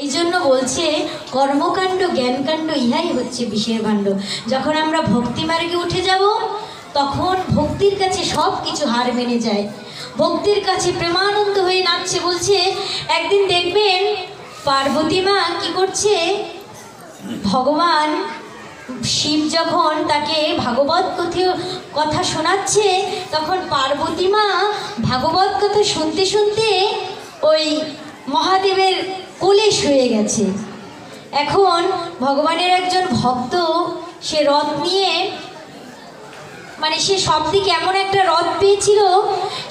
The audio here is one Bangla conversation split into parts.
এই জন্য বলছে কর্মকাণ্ড জ্ঞানকাণ্ড ইহাই হচ্ছে বিষয়ের ভাণ্ড। যখন আমরা ভক্তি মার্গে উঠে যাব তখন ভক্তির কাছে সব কিছু হার মেনে যায়, ভক্তির কাছে প্রেমানন্দ হয়ে নাচছে। বলছে একদিন দেখবেন পার্বতী মা কি করছে, ভগবান শিব যখন তাকে ভাগবত কথা শোনাচ্ছে তখন পার্বতী মা ভাগবত কথা শুনতে শুনতে ওই মহাদেবের কোলে শুয়ে গেছে। এখন ভগবানের একজন ভক্ত সে রথ নিয়ে, মানে সে সব দিকে এমন একটা রথ পেয়েছিল,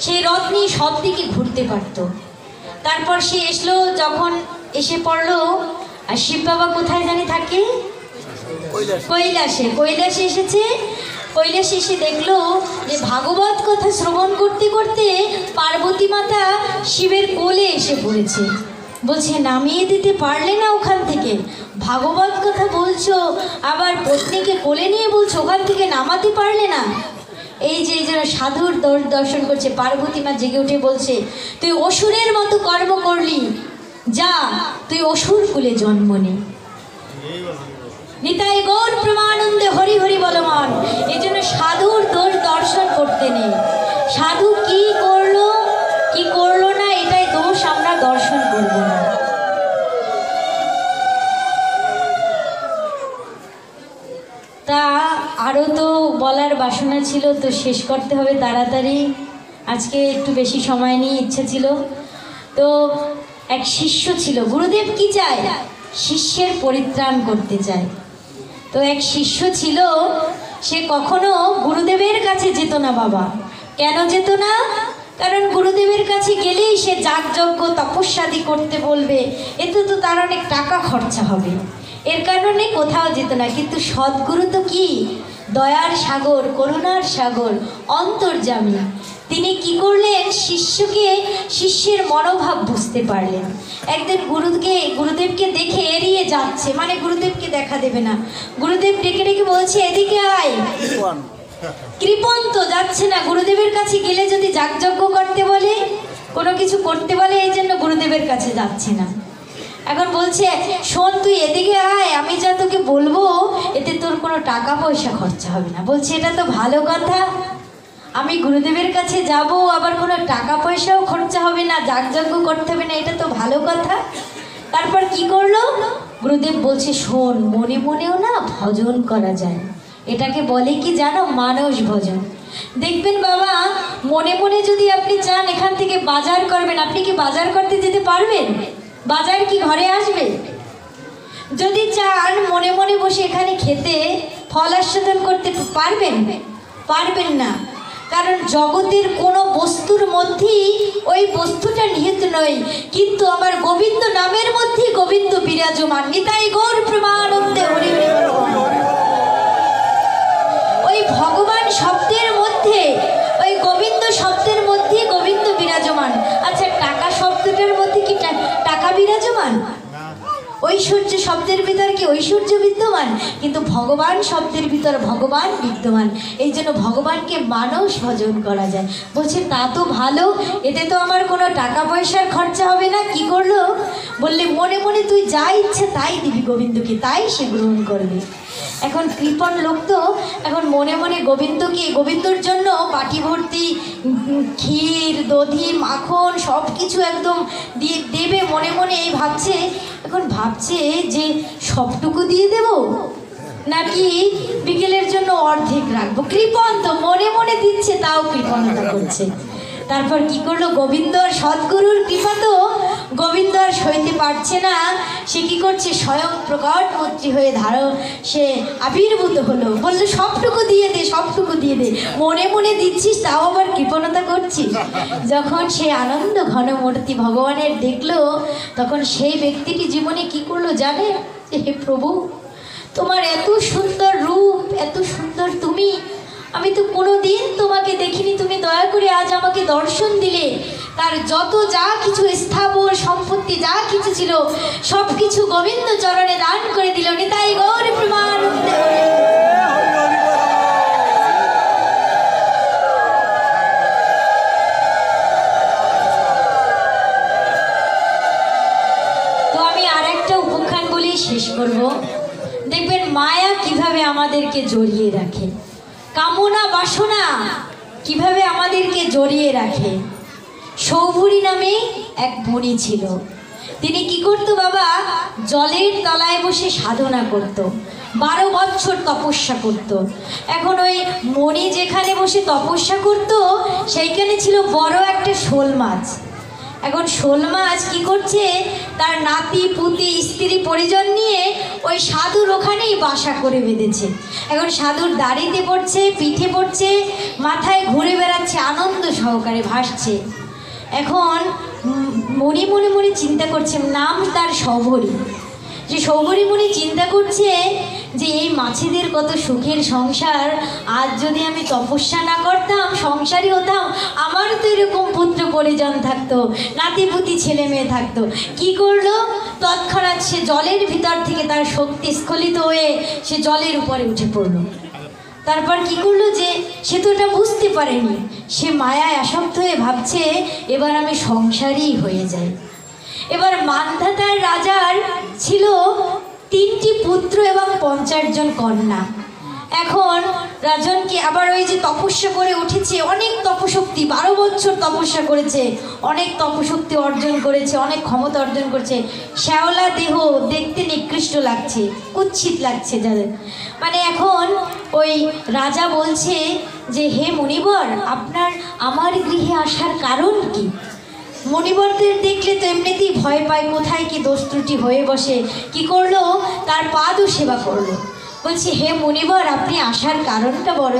সেই রথ নিয়ে সব দিকে ঘুরতে পারত। তারপর সে এসলো, যখন এসে পড়লো, আর শিব বাবা কোথায় জানি থাকে, কৈলাসে। কৈলাসে এসেছে, কৈলাসে এসে দেখলো যে ভাগবত কথা শ্রবণ করতে করতে পার্বতী মাতা শিবের কোলে এসে পড়েছে। বলছে নামিয়ে দিতে পারলে না ওখান থেকে, ভাগবত কথা বলছো আবার পত্নীকে কোলে নিয়ে বলছো, ওখান থেকে নামাতে পারলে না। এই যে যারা সাধুর দর্শন করছে, পার্বতী মা জেগে উঠে বলছে তুই অসুরের মতো কর্ম করলি, যা তুই অসুর কুলে জন্ম নে। নিতাই গৌর প্রেমানন্দে হরি হরি বলমান। এই জন্য সাধুর দর্শন করতে নেই। সাধু কি করলো কি করলো না এটাই দোষ, আমরা দর্শন করব না। তা আরও তো বলার বাসনা ছিল, তো শেষ করতে হবে তাড়াতাড়ি, আজকে একটু বেশি সময় নিয়ে ইচ্ছা ছিল। তো এক শিষ্য ছিল, গুরুদেব কি চায়, শিষ্যের পরিত্রাণ করতে চায়। তো এক শিষ্য ছিল, সে কখনো গুরুদেবের কাছে যেত না বাবা। কেন যেত না? কারণ গুরুদেবের কাছে গেলেই সে যাগযজ্ঞ তপস্যাদি করতে বলবে, এতে তো তার অনেক টাকা খরচা হবে, এর কারণে কোথাও যেত না। কিন্তু সদ্গুরু তো কি দয়ার সাগর, করুণার সাগর, অন্তর্যামী। তিনি কি করলেন, শিষ্যের মনোভাব বুঝতে পারলেন। একদিন গুরুদেবকে দেখে এড়িয়ে যাচ্ছে, মানে গুরুদেবকে দেখা দেবে না। গুরুদেব ডেকে ডেকে বলছে এদিকে আয়। কৃপণ তো যাচ্ছে না, গুরুদেবের কাছে গেলে যদি যাগযজ্ঞ করতে বলে, কোনো কিছু করতে বলে, এই জন্য গুরুদেবের কাছে যাচ্ছে না। এখন বলছে শোন তুই এদিকে আয়, আমি যা তোকে বলবো এতে তোর কোনো টাকা পয়সা খরচা হবে না। বলছে এটা তো ভালো কথা, আমি গুরুদেবের কাছে যাব, আবার কোনো টাকা পয়সাও খরচা হবে না, যাগযজ্ঞ করতে হবে না, এটা তো ভালো কথা। তারপর কি করলো, গুরুদেব বলছে শোন, মনে মনেও না ভজন করা যায়, এটাকে বলে কি জানো, মানস ভজন। দেখবেন বাবা, মনে মনে যদি আপনি চান এখান থেকে বাজার করবেন, আপনি কি বাজার করতে যেতে পারবেন? বাজার কি ঘরে আসবে? যদি চান মনে মনে বসে এখানে খেতে ফল আস্বাদন করতে পারবেন? পারবেন না। কারণ জগতের কোনো বস্তুর মধ্যেই ওই বস্তুটা নিহিত নয়, কিন্তু আমার গোবিন্দ নামের মধ্যেই গোবিন্দ বিরাজমান। নিতাই গৌর প্রেমানন্দে হরি হরি বল। ওই ভগবান শব্দের মধ্যে, ওই গোবিন্দ শব্দের মধ্যে গোবিন্দ বিরাজমান। আচ্ছা, টাকা শব্দটার মধ্যে কি টাকা বিরাজমান? ঐশ্বর্য শব্দের ভিতর কি ঐশ্বর্য বিদ্যমান? কিন্তু ভগবান শব্দের ভিতর ভগবান বিদ্যমান। এই জন্য ভগবানকে মানস ভজন করা যায়। বলছে তা তো ভালো, এতে তো আমার কোনো টাকা পয়সার খরচা হবে না। কি করলো, বললে মনে মনে তুই যা ইচ্ছে তাই দিবি গোবিন্দকে, তাই সে গ্রহণ করবে। এখন কৃপণ লোক তো এখন মনে মনে গোবিন্দর জন্য বাটি ভর্তি ক্ষীর, দধি, মাখন সব কিছু একদম দিয়ে দেবে, মনে মনে এই ভাবছে। এখন ভাবছে যে সবটুকু দিয়ে দেব নাকি বিকেলের জন্য অর্ধেক রাখবো। কৃপণ তো মনে মনে দিচ্ছে, তাও কৃপণতা করছে। তারপর কি করলো, গোবিন্দ আর সদ্গুরুর কৃপা তো গোবিন্দ আর সইতে পারছে না। সে কি করছে, স্বয়ং প্রকট মূর্তি হয়ে সে আবির্ভূত হলো। বললো সবটুকু দিয়ে দে, সবটুকু দিয়ে দে। মনে মনে দিচ্ছিস, তাও আবার কৃপণতা করছিস। যখন সে আনন্দ ঘন মূর্তি ভগবানের দেখলো, তখন সেই ব্যক্তিটি জীবনে কি করলো জানে, হে প্রভু, তোমার এত সুন্দর রূপ, এত সুন্দর তুমি, আমি তো কোনোদিন তোমাকে দেখিনি, তুমি দয়া করে আজ আমাকে দর্শন দিলে। তার যত যা কিছু স্থাবর সম্পত্তি যা কিছু ছিল সব কিছু গোবিন্দ চরণে দান করে দিল। নিতাই গৌর প্রেমানন্দে। তো আমি আরেক বলেই শেষ করব। দেখবেন মায়া কিভাবে আমাদেরকে জড়িয়ে রাখে, কামনা বাসনা কিভাবে আমাদেরকে জড়িয়ে রাখে। সৌভরী নামে এক মণি ছিল। তিনি কি করত বাবা, জলের তলায় বসে সাধনা করত, 12 বছর তপস্যা করত। এখন ওই মণি যেখানে বসে তপস্যা করত সেইখানে ছিল বড় একটা শোল মাছ। এখন শোল মাছ কি করছে, তার নাতি পুতি স্ত্রী পরিজন নিয়ে ওই সাধুর ওখানেই বাসা করে বেঁধেছে। এখন সাধুর দাড়িতে পড়ছে, পিঠে পড়ছে, মাথায় ঘুরে বেড়াচ্ছে, আনন্দ সহকারে ভাসছে। এখন মণি মনে মনে চিন্তা করছে, নাম তার সৌভরী, যে সৌভরী মুনি চিন্তা করছে যে এই মাছেদের কত সুখের সংসার, আজ যদি আমি তপস্যা না করতাম, সংসারী হতাম, আমারও তো এরকম পুত্র পরিজন থাকতো, নাতিপুতি ছেলে মেয়ে থাকতো। কি করলো, তৎক্ষণাৎ সে জলের ভিতর থেকে তার শক্তি স্খলিত হয়ে সে জলের উপরে উঠে পড়লো। তারপর কি করলো, যে সে তো এটা বুঝতে পারেনি, সে মায়ায় আসক্ত হয়ে ভাবছে এবার আমি সংসারী হয়ে যাই। এবার মান্ধাতার রাজার ছিল 3টি পুত্র এবং 50 জন কন্যা। এখন রাজনকে আবার ওই যে তপস্যা করে উঠেছে, অনেক তপশক্তি, 12 বছর তপস্যা করেছে, অনেক তপশক্তি অর্জন করেছে, অনেক ক্ষমতা অর্জন করেছে। শ্যাওলা দেহ, দেখতে নিকৃষ্ট লাগছে, কুৎসিত লাগছে যাদের। মানে এখন ওই রাজা বলছে যে হে মুনিবর, আপনার আমার গৃহে আসার কারণ কি? মণিবরদের দেখলে তো এমনিতেই ভয় পায়, কোথায় কি দোষ ত্রুটি হয়ে বসে। কি করলো, তার পাদও সেবা করলো। বলছি হে মণিবর, আপনি আসার কারণটা বড়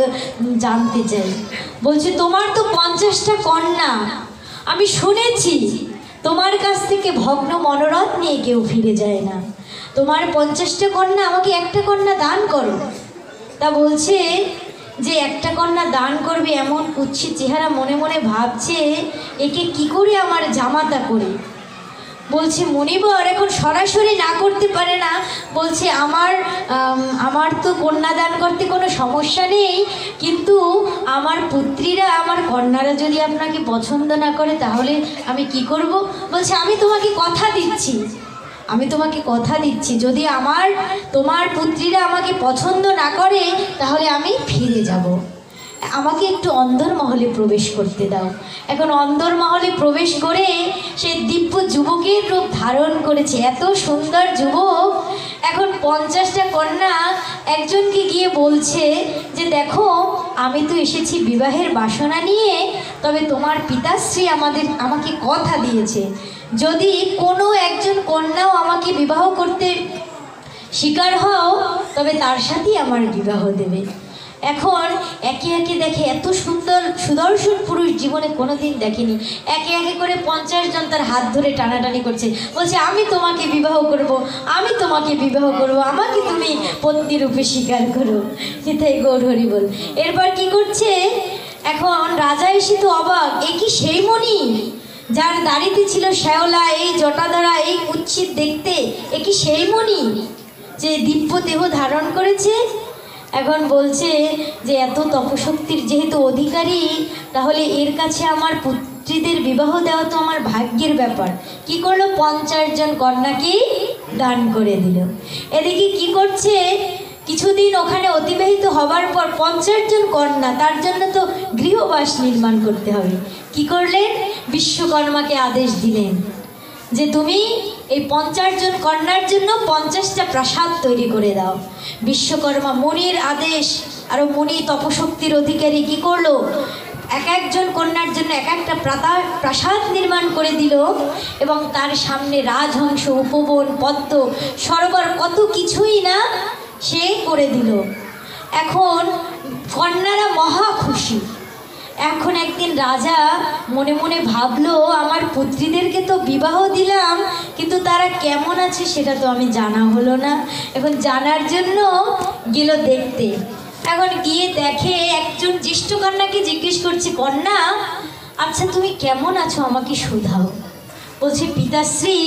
জানতে চাই। বলছে তোমার তো 50টা কন্যা, আমি শুনেছি তোমার কাছ থেকে ভগ্ন মনোরথ নিয়ে কেউ ফিরে যায় না। তোমার 50টা কন্যা, আমাকে একটা কন্যা দান করো। তা বলছে যে একটা কন্যা দান করবে, এমন কুৎসিত চেহারা, মনে মনে ভাবছে একে কি করে আমার জামাতা করে। বলছে মণিবর এখন সরাসরি না করতে পারে না, বলছে আমার তো কন্যা দান করতে কোনো সমস্যা নেই, কিন্তু আমার পুত্রীরা, আমার কন্যারা যদি আপনাকে পছন্দ না করে তাহলে আমি কি করব? বলছে আমি তোমাকে কথা দিচ্ছি, আমি তোমাকে কথা দিচ্ছি, যদি তোমার পুত্রীরা আমাকে পছন্দ না করে তাহলে আমি ফিরে যাব, আমাকে একটু অন্দরমহলে প্রবেশ করতে দাও। এখন অন্দরমহলে প্রবেশ করে সে দিব্য যুবকের রূপ ধারণ করেছে, এত সুন্দর যুবক। এখন 50টা কন্যা একজনকে গিয়ে বলছে যে দেখো, আমি তো এসেছি বিবাহের বাসনা নিয়ে, তবে তোমার পিতাশ্রী আমাকে কথা দিয়েছে, যদি কোনো একজন কন্যাও আমাকে বিবাহ করতে স্বীকার হও তবে তার সাথেই আমার বিবাহ দেবে। এখন একে একে দেখে, এত সুন্দর সুদর্শন পুরুষ জীবনে কোনোদিন দেখেনি। একে একে করে 50 জন তার হাত ধরে টানাটানি করছে, বলছে আমি তোমাকে বিবাহ করব, আমি তোমাকে বিবাহ করব, আমাকে তুমি পত্নী রূপে স্বীকার করো। সেটাই গৌর হরি বল। এরপর কি করছে, এখন রাজা এসে তো অবাক, এ কি সেই মণি যার দাড়িতে ছিল শ্যাওলা, এই জটাধারা, এই কুৎসিত দেখতে, এ কি সেই মণি যে দিব্য দেহ ধারণ করেছে? এখন বলছে যে এত তপশক্তির যেহেতু অধিকারী, তাহলে এর কাছে আমার পুত্রীদের বিবাহ দেওয়া তো আমার ভাগ্যের ব্যাপার। কি করলো, 50 জন কন্যাকে দান করে দিল। এদিকে কি করছে, কিছুদিন ওখানে অতিবাহিত হবার পর 50 জন কন্যা, তার জন্য তো গৃহবাস নির্মাণ করতে হবে। কি করলেন, বিশ্বকর্মাকে আদেশ দিলেন যে তুমি এই 50 জন কন্যার জন্য 50টা প্রাসাদ তৈরি করে দাও। বিশ্বকর্মা মুনির আদেশ, আরও মুনি তপশক্তির অধিকারী কি করলো, এক একজন কন্যার জন্য এক একটা প্রাসাদ নির্মাণ করে দিল, এবং তার সামনে রাজহংস, উপবন, পদ্ম সরোবর, কত কিছুই না সে করে দিল। এখন কন্যারা মহা খুশি। এখন একদিন রাজা মনে মনে ভাবলো, আমার পুত্রীদেরকে তো বিবাহ দিলাম, কিন্তু তারা কেমন আছে সেটা তো আমি জানা হলো না। এখন জানার জন্য গেল দেখতে। এখন গিয়ে দেখে একজন জ্যেষ্ঠ কন্যাকে জিজ্ঞেস করছে, কন্যা আচ্ছা তুমি কেমন আছো, আমাকে শুধাও। বলছে পিতাশ্রী,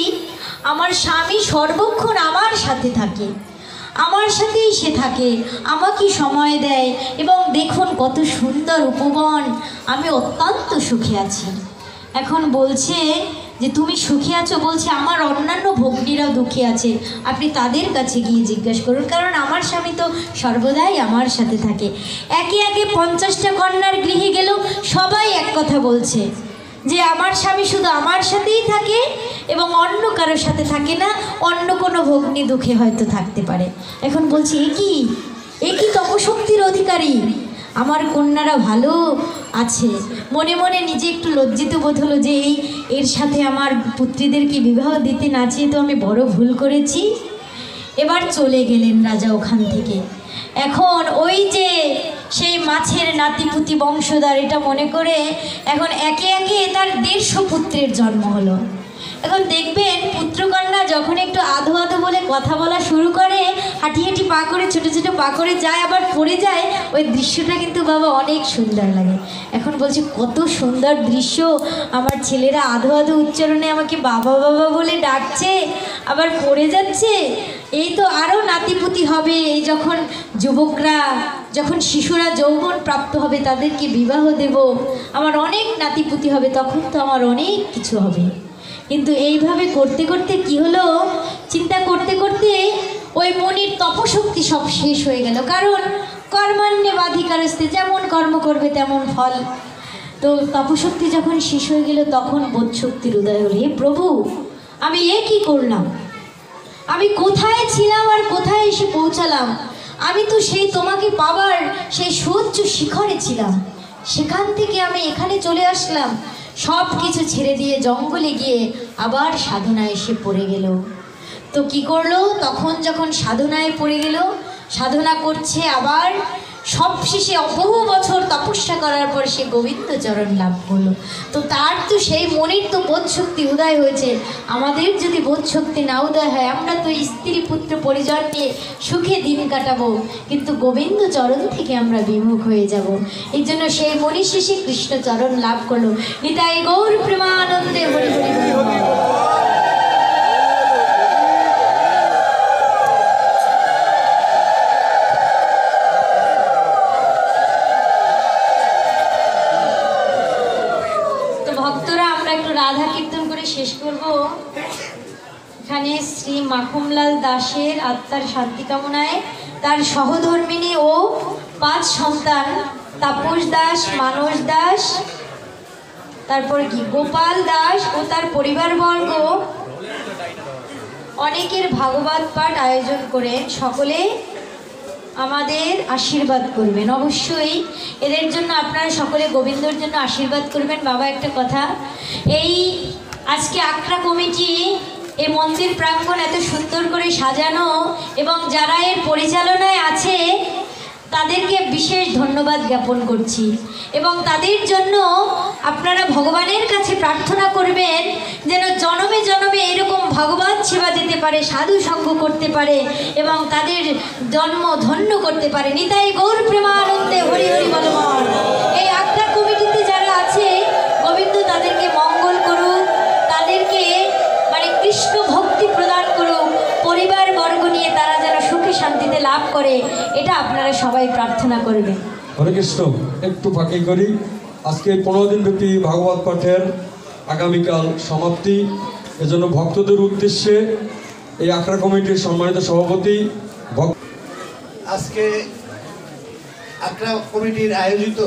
আমার স্বামী সর্বক্ষণ আমার সাথে থাকে, আমার সাথেই সে থাকে, আমাকে সময় দেয়, এবং দেখুন কত সুন্দর উপবন, আমি অত্যন্ত সুখে আছি। এখন বলছে যে তুমি সুখী আছো, বলছে আমার অন্যান্য ভগ্নীরাও দুঃখী আছে, আপনি তাদের কাছে গিয়ে জিজ্ঞাসা করুন, কারণ আমার স্বামী তো সর্বদাই আমার সাথে থাকে। একে একে 50টা কন্যার গৃহে গেল, সবাই এক কথা বলছে যে আমার স্বামী শুধু আমার সাথেই থাকে এবং অন্য কারোর সাথে থাকে না, অন্য কোনো ভগ্নী দুঃখে হয়তো থাকতে পারে। এখন বলছি এ কি তপশক্তির অধিকারী, আমার কন্যারা ভালো আছে। মনে মনে নিজে একটু লজ্জিত বোধ হলো যে এর সাথে আমার পুত্রীদেরকে বিবাহ দিতে না চেয়ে তো আমি বড় ভুল করেছি। এবার চলে গেলেন রাজা ওখান থেকে। এখন ওই যে সেই মাছের নাতিপুতি বংশধর এটা মনে করে এখন একে একে তার 150 পুত্রের জন্ম হলো। এখন দেখবেন পুত্রকন্যা যখন একটু আধো আধো বলে কথা বলা শুরু করে, হাঁটি হাঁটি পা করে ছোটো ছোটো পা করে যায়, আবার পড়ে যায়, ওই দৃশ্যটা কিন্তু বাবা অনেক সুন্দর লাগে। এখন বলছে কত সুন্দর দৃশ্য, আমার ছেলেরা আধো আধো উচ্চারণে আমাকে বাবা বাবা বলে ডাকছে, আবার পড়ে যাচ্ছে। এই তো আরও নাতিপুতি হবে, এই যখন যুবকরা যখন শিশুরা যৌবন প্রাপ্ত হবে তাদেরকে বিবাহ দেব, আমার অনেক নাতিপুতি হবে, তখন তো আমার অনেক কিছু হবে। কিন্তু এইভাবে করতে করতে কি হলো, চিন্তা করতে করতে ওই মনির তপশক্তি সব শেষ হয়ে গেল। কারণ কর্মান্যবাধিকারস্তে, যেমন কর্ম করবে তেমন ফল। তো তপশক্তি যখন শেষ হয়ে গেল তখন বোধশক্তির উদয় হল, হে প্রভু আমি কি করলাম, আমি কোথায় ছিলাম আর কোথায় এসে পৌঁছালাম। আমি তো সেই তোমাকে পাবার সেই সুউচ্চ শিখরে ছিলাম, সেখান থেকে আমি এখানে চলে আসলাম, সব কিছু ছেড়ে দিয়ে জঙ্গলে গিয়ে আবার সাধনায় এসে পড়ে গেল। তো কি করলো, তখন যখন সাধনায় পড়ে গেল, সাধনা করছে, আবার সব শেষে বহু বছর তপস্যা করার পর সে গোবিন্দ চরণ লাভ করলো। তো তার তো সেই মনের তো বোধশক্তি উদয় হয়েছে। আমাদের যদি বোধশক্তি না উদয় হয়, আমরা তো স্ত্রী পুত্র পরিজন নিয়ে সুখে দিন কাটাবো, কিন্তু গোবিন্দ চরণ থেকে আমরা বিমুখ হয়ে যাব। এই জন্য সেই মনি শেষে কৃষ্ণ চরণ লাভ করলো। নিতাই গৌর প্রেমানন্দে হরি হরি বল। রাধা কীর্তন করে শেষ করব। এখানে শ্রী মাখনলাল দাসের আত্মার শান্তি কামনায় তার সহধর্মিনী ও 5 সন্তান তাপস দাস, মানস দাস, তারপর কি গোপাল দাস ও তার পরিবারবর্গ অনেকের ভাগবত পাঠ আয়োজন করেন। সকলে আমাদের আশীর্বাদ করবেন অবশ্যই। এদের জন্য আপনারা সকলে গোবিন্দর জন্য আশীর্বাদ করবেন। বাবা একটা কথা, এই আজকে আখড়া কমিটি এই মন্দির প্রাঙ্গণ এত সুন্দর করে সাজানো এবং যারা এর পরিচালনায় আছে তাদেরকে বিশেষ ধন্যবাদ জ্ঞাপন করছি এবং তাদের জন্য আপনারা ভগবানের কাছে প্রার্থনা করবেন যেন জনমে জনমে এরকম ভগবান সেবা দিতে পারে, সাধু সঙ্গ করতে পারে এবং তাদের জন্ম ধন্য করতে পারে। নিতাই গৌর প্রেমানন্দে হরি হরি বল। এই আখড়া কমিটিতে যারা আছে গোবিন্দ তাদেরকে মঙ্গল করুক, তাদেরকে মানে কৃষ্ণ ভক্তি প্রদান করুক, পরিবার বর্গ নিয়ে তারা যেন সুখে শান্তিতে লাভ করে, এটা আপনারা সবাই প্রার্থনা করবেন। হরে কৃষ্ণ। একটু ফাঁকি করি, আজকে 15 দিন ব্যাপী ভাগবত পাঠের আগামীকাল সমাপ্তি। এজন্য ভক্তদের উদ্দেশ্যে এই আখড়া কমিটির সম্মানিত সভাপতি আজকে আখড়া কমিটির আয়োজিত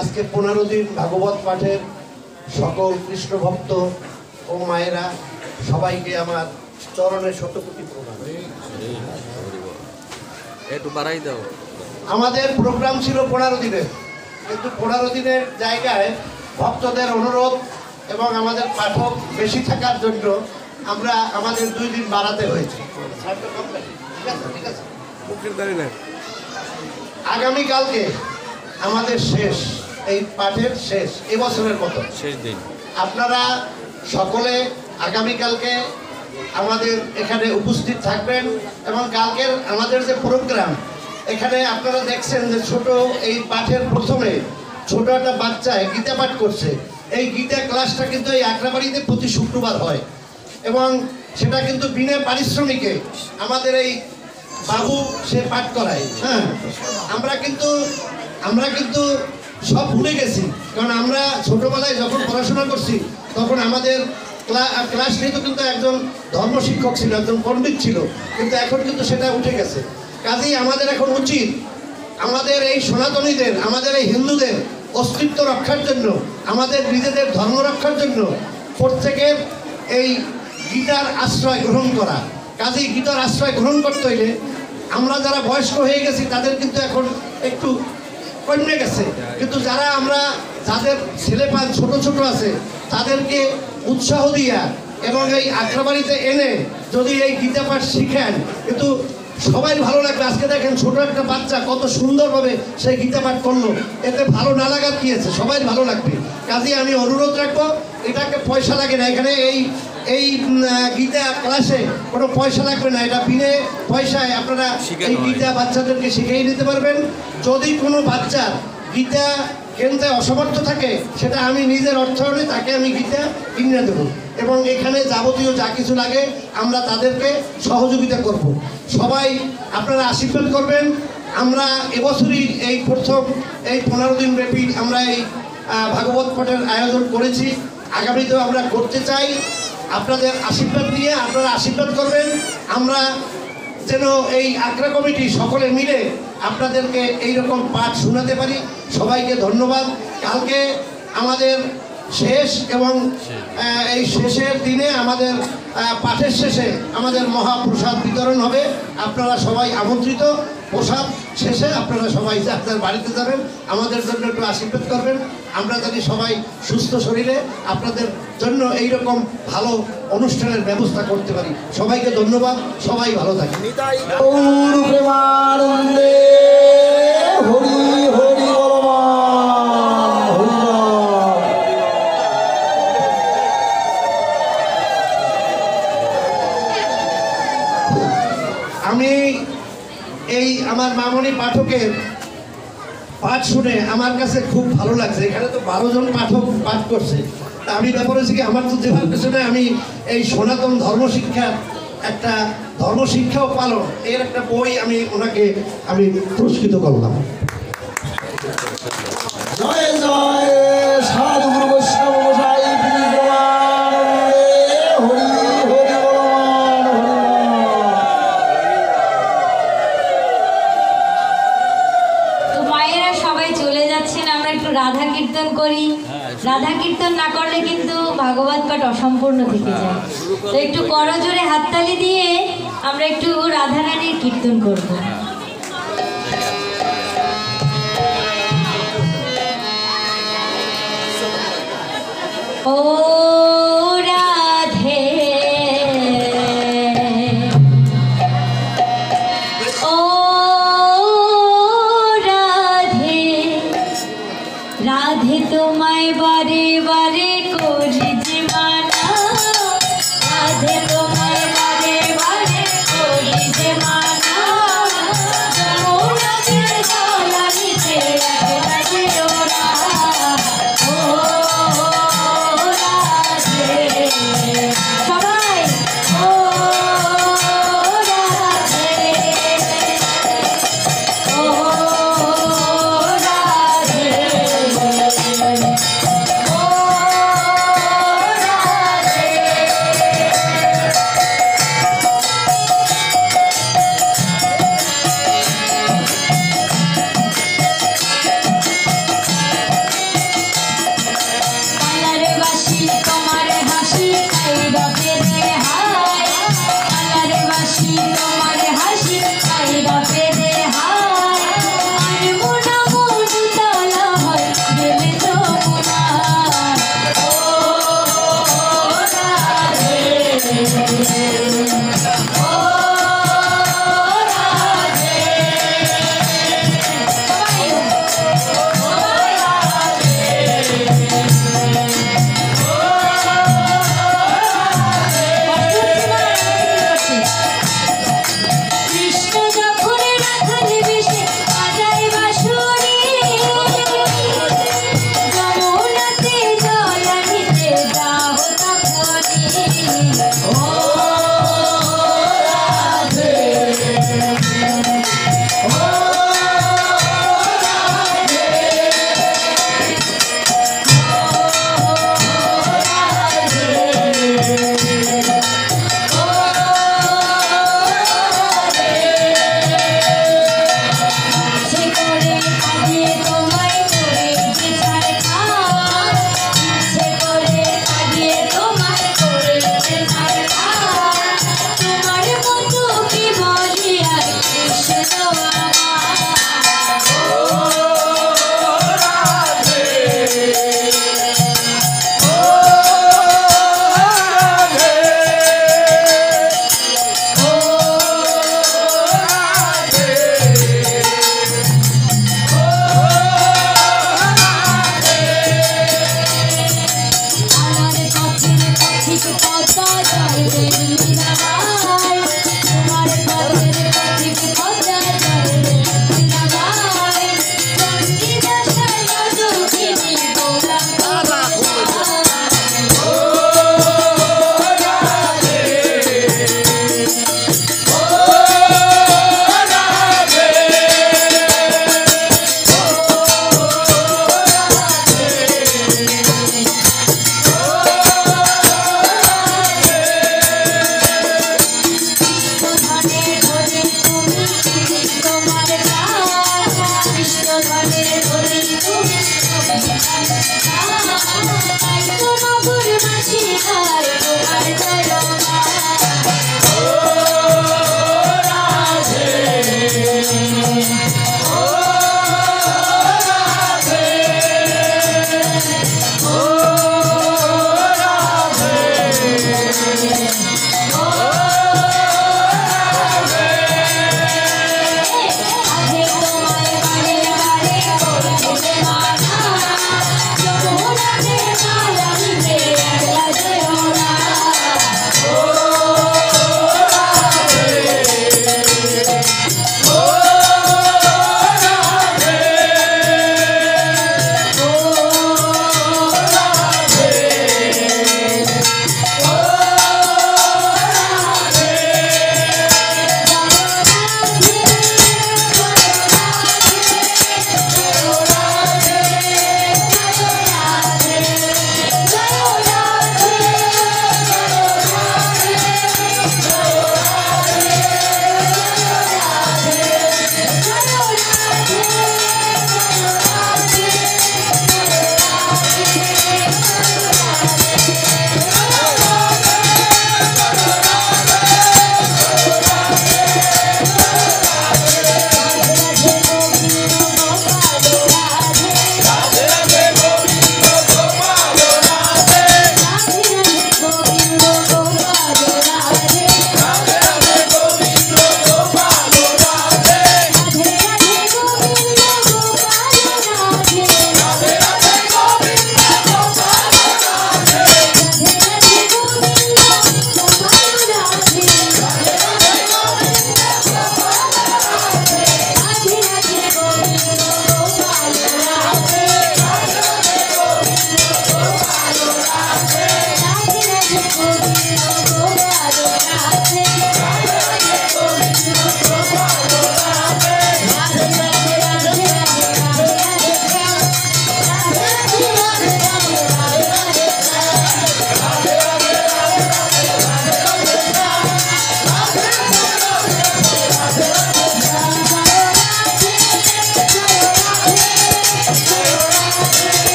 আজকে 15 দিন ভাগবত পাঠের সকল কৃষ্ণ ভক্ত ও মায়েরা সবাইকে আমার চরণের শতকোটি প্রণাম। একটু বাড়াই দাও। আমাদের প্রোগ্রাম ছিল 15 দিনের, কিন্তু 15 দিনের জায়গায় ভক্তদের অনুরোধ এবং আমাদের পাঠক বেশি থাকার জন্য আমরা আমাদের 2 দিন বাড়াতে হয়েছে। আগামীকালকে আমাদের শেষ, এই পাঠের শেষ, এবছরের মতো শেষ দিন। আপনারা সকলে আগামীকালকে আমাদের এখানে উপস্থিত থাকবেন এবং কালকের আমাদের যে প্রোগ্রাম, এখানে আপনারা দেখছেন যে ছোট এই পাঠের প্রথমে ছোট একটা বাচ্চায় গীতা পাঠ করছে। এই গীতা ক্লাসটা কিন্তু এই আখড়াবাড়িতে প্রতি শুক্রবার হয় এবং সেটা কিন্তু বিনা পারিশ্রমিকে আমাদের এই বাবু সে পাঠ করায়। হ্যাঁ, আমরা কিন্তু সব ভুলে গেছি, কারণ আমরা ছোটবেলায় যখন পড়াশোনা করছি তখন আমাদের ক্লাস নিত কিন্তু একজন ধর্মশিক্ষক ছিল, একজন পণ্ডিত ছিল, কিন্তু এখন কিন্তু সেটা উঠে গেছে। কাজেই আমাদের এখন উচিত আমাদের এই সনাতনীদের, আমাদের এই হিন্দুদের অস্তিত্ব রক্ষার জন্য, আমাদের নিজেদের ধর্ম রক্ষার জন্য প্রত্যেকের এই গীতার আশ্রয় গ্রহণ করা। কাজেই গীতার আশ্রয় গ্রহণ করতে হইলে আমরা যারা বয়স্ক হয়ে গেছি তাদের কিন্তু এখন একটু কমে গেছে, কিন্তু যাদের ছেলেপাল ছোট ছোট আছে তাদেরকে উৎসাহ দিয়া এবং এই আখড়াবাড়িতে এনে যদি এই গীতা পাঠ শিখেন, কিন্তু সবাই ভালো লাগবে। আজকে দেখেন ছোট একটা বাচ্চা কত সুন্দরভাবে সেই গীতা পাঠ করলো, এতে ভালো না লাগার কি আছে, সবাই ভালো লাগবে। কাজে আমি অনুরোধ রাখবো, এটাকে পয়সা লাগে না, এখানে এই গীতা ক্লাসে কোনো পয়সা লাগবে না, এটা বিনে পয়সায় আপনারা এই গীতা বাচ্চাদেরকে শিখিয়ে নিতে পারবেন। যদি কোনো বাচ্চার গীতা কিনতে অসমর্থ থাকে সেটা আমি নিজের অর্থায়নে তাকে আমি গীতা কিনে দেবো, এবং এখানে যাবতীয় যা কিছু লাগে আমরা তাদেরকে সহযোগিতা করব। সবাই আপনারা আশীর্বাদ করবেন। আমরা এবছরই এই প্রথম এই 15 দিন ব্যাপী আমরা এই ভাগবত পাঠের আয়োজন করেছি, আগামীতেও আমরা করতে চাই। আপনাদের আশীর্বাদ নিয়ে আপনারা আশীর্বাদ করবেন, আমরা যেন এই আখড়া কমিটি সকলে মিলে আপনাদেরকে এইরকম পাঠ শোনাতে পারি। সবাইকে ধন্যবাদ। কালকে আমাদের শেষ, এবং এই শেষের দিনে আমাদের পাঠের শেষে আমাদের মহাপ্রসাদ বিতরণ হবে। আপনারা সবাই আমন্ত্রিত। প্রসাদ শেষে আপনারা সবাই আপনার বাড়িতে যাবেন, আমাদের জন্য একটু আশীর্বাদ করবেন। আমরা জানি সবাই সুস্থ শরীরে আপনাদের জন্য এইরকম ভালো অনুষ্ঠানের ব্যবস্থা করতে পারি। সবাইকে ধন্যবাদ, সবাই ভালো থাকেন। আমি এই আমার মামনি পাঠকের পাঠ শুনে আমার কাছে খুব ভালো লাগছে। এখানে তো 12 জন পাঠক পাঠ করছে, তা আমি ব্যাপার হচ্ছে কি, আমার তো যেভাবে পেছনে আমি এই সনাতন ধর্মশিক্ষা ও পালন এর একটা বই আমি ওনাকে পুরস্কৃত করলাম। জয় জয় সাধু গুরু বৈষ্ণব গোসাই হরি হরি তো মায়েরা সবাই চলে যাচ্ছেন, আমরা একটু রাধা কীর্তন করি। রাধা কীর্তন না করলে কিন্তু ভাগবত পাঠ অসম্পূর্ণ থেকে যায়। তো একটু করজোরে হাততালি দিয়ে আমরা একটু রাধা রানীর কীর্তন করব। ও রাধে ও রাধে, রাধে তোমায় বারে বারে করি যে মানা, রাধে তোমায় বারে বারে করি যে মানা, যমুনাতে জলানিতে একবারে ওরা, ও রাধে, সবাই ও রাধে, ও রাধে, ও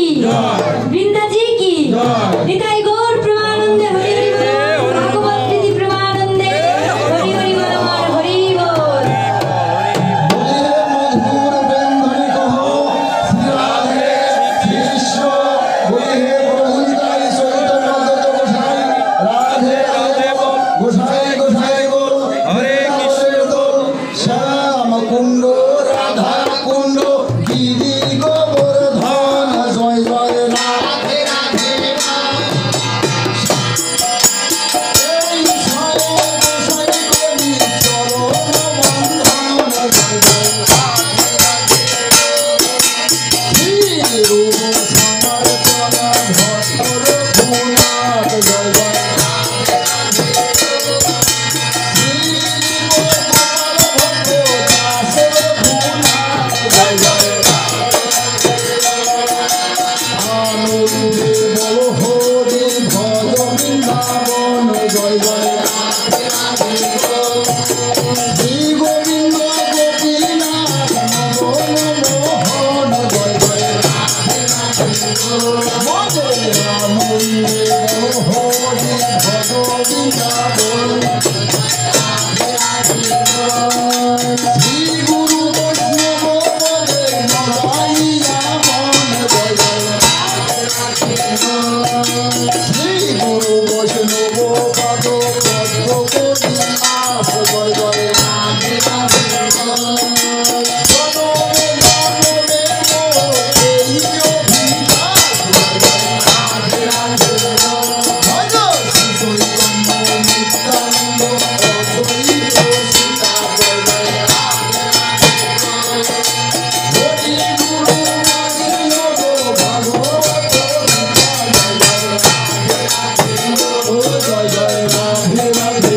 কি বৃন্দাজি কি নিতাই গৌর প্রেমানন্দে হরি হরি বল ভাগবত প্রীতি প্রেমানন্দে হরি হরি বল আমার হরি বল মধুর বেন্দনী কহ শ্রী রাধে কৃষ্ণ বলি হে প্রভু নিতাই চৈতন্য গোসাই রাধে রাধে বল গোসাই গোসাই বল হরে কৃষ্ণ বল শ্যাম কুণ্ড রাধা কুণ্ড গিরি গোবর্ধন জয় জয় রাধে রাধে এই সরে গোসাই কবি চরণ বন্ধন জয় জয় শ্রী রূপ সমর্পণ ভক্তর গুণাত জয় জয় শ্রী গোপাল ভক্ত দাসের গুণাত জয় জয় আনন্দে বল হরি ভজ বৃন্দাবন জয় জয় শ্রী গোবিন্দ গোপীনাথ মদন মোহন জয় জয় মদন আনন্দে বল হরি ভজ বৃন্দাবন শ্রী গুরু বৈষ্ণব পদে নমাইয়া মন জয় জয় শ্রী গুরু বৈষ্ণব পদ পদ্ম কবিনাথ জয় জয় জনমে জনমে মোর এই অভিলাষ জয় জয় জয় শ্রী চৈতন্য নিত্যানন্দ অদ্বৈত সীতা জয় জয় হরি গুরু নারায়ণ ভাগবত জয় জয় রাধে রাধে